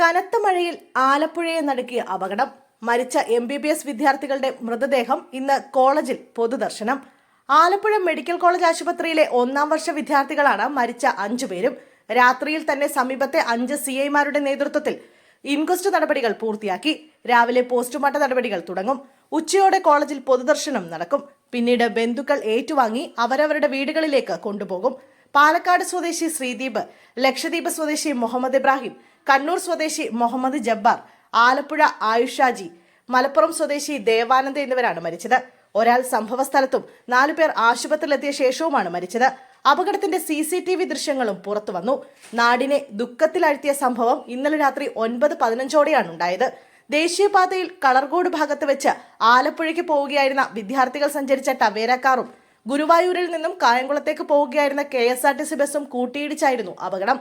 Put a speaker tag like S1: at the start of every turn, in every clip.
S1: കനത്ത മഴയിൽ ആലപ്പുഴയെ നടുക്കിയ അപകടം. മരിച്ച MBBS വിദ്യാർത്ഥികളുടെ മൃതദേഹം ഇന്ന് കോളേജിൽ പൊതുദർശനം. ആലപ്പുഴ മെഡിക്കൽ കോളേജ് ആശുപത്രിയിലെ 1-ാം വർഷ വിദ്യാർത്ഥികളാണ് മരിച്ച 5 പേരും. രാത്രിയിൽ തന്നെ സമീപത്തെ 5 CIമാരുടെ നേതൃത്വത്തിൽ ഇൻക്വസ്റ്റ് നടപടികൾ പൂർത്തിയാക്കി. രാവിലെ പോസ്റ്റ്മോർട്ടം നടപടികൾ തുടങ്ങും. ഉച്ചയോടെ കോളേജിൽ പൊതുദർശനം നടക്കും. പിന്നീട് ബന്ധുക്കൾ ഏറ്റുവാങ്ങി അവരവരുടെ വീടുകളിലേക്ക് കൊണ്ടുപോകും. പാലക്കാട് സ്വദേശി ശ്രീദീപ്, ലക്ഷദ്വീപ് സ്വദേശി മുഹമ്മദ് ഇബ്രാഹിം, കണ്ണൂർ സ്വദേശി മുഹമ്മദ് ജബ്ബാർ, ആലപ്പുഴ ആയുഷാജി, മലപ്പുറം സ്വദേശി ദേവാനന്ദ് എന്നിവരാണ് മരിച്ചത്. ഒരാൾ സംഭവസ്ഥലത്തും 4 പേർ ആശുപത്രിയിലെത്തിയ ശേഷവുമാണ് മരിച്ചത്. അപകടത്തിന്റെ CCTV ദൃശ്യങ്ങളും പുറത്തു വന്നു. നാടിനെ ദുഃഖത്തിലാഴ്ത്തിയ സംഭവം ഇന്നലെ രാത്രി 9:15ഓടെയാണ് ഉണ്ടായത്. ദേശീയപാതയിൽ കളർകോട് ഭാഗത്ത് വെച്ച് ആലപ്പുഴയ്ക്ക് പോവുകയായിരുന്ന വിദ്യാർത്ഥികൾ സഞ്ചരിച്ച ടവേര കാറും ഗുരുവായൂരിൽ നിന്നും കായംകുളത്തേക്ക് പോവുകയായിരുന്ന KSRTC ബസ്സും കൂട്ടിയിടിച്ചായിരുന്നു അപകടം.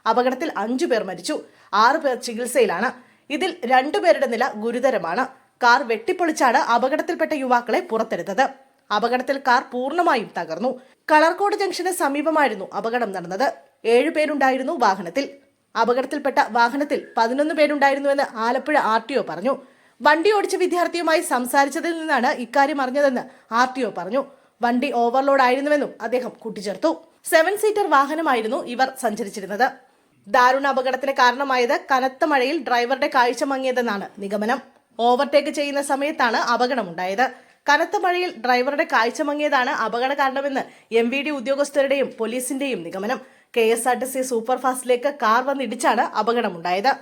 S1: അപകടത്തിൽ 5 പേർ മരിച്ചു, 6 പേർ ചികിത്സയിലാണ്. ഇതിൽ 2 പേരുടെ നില ഗുരുതരമാണ്. കാർ വെട്ടിപ്പൊളിച്ചാണ് അപകടത്തിൽപ്പെട്ട യുവാക്കളെ പുറത്തെടുത്തത്. അപകടത്തിൽ കാർ പൂർണ്ണമായും തകർന്നു. കളർകോട് ജംഗ്ഷന് സമീപമായിരുന്നു അപകടം നടന്നത്. 7 പേരുണ്ടായിരുന്നു വാഹനത്തിൽ. അപകടത്തിൽപ്പെട്ട വാഹനത്തിൽ 11 പേരുണ്ടായിരുന്നുവെന്ന് ആലപ്പുഴ RTO പറഞ്ഞു. വണ്ടി ഓടിച്ച വിദ്യാർത്ഥിയുമായി സംസാരിച്ചതിൽ നിന്നാണ് ഇക്കാര്യം അറിഞ്ഞതെന്ന് RTO പറഞ്ഞു. വണ്ടി ഓവർലോഡ് ആയിരുന്നുവെന്നും അദ്ദേഹം കൂട്ടിച്ചേർത്തു. 7 സീറ്റർ വാഹനമായിരുന്നു ഇവർ സഞ്ചരിച്ചിരുന്നത്. ദാരുണ അപകടത്തിന് കാരണമായത് കനത്ത മഴയിൽ ഡ്രൈവറുടെ കാഴ്ച മങ്ങിയതെന്നാണ് നിഗമനം. ഓവർടേക്ക് ചെയ്യുന്ന സമയത്താണ് അപകടമുണ്ടായത്. കനത്ത മഴയിൽ ഡ്രൈവറുടെ കാഴ്ച മങ്ങിയതാണ് അപകട കാരണമെന്ന് MVD ഉദ്യോഗസ്ഥരുടെയും പോലീസിന്റെയും നിഗമനം. KSRTC സൂപ്പർ ഫാസ്റ്റിലേക്ക് കാർ വന്നിടിച്ചാണ് അപകടമുണ്ടായത്.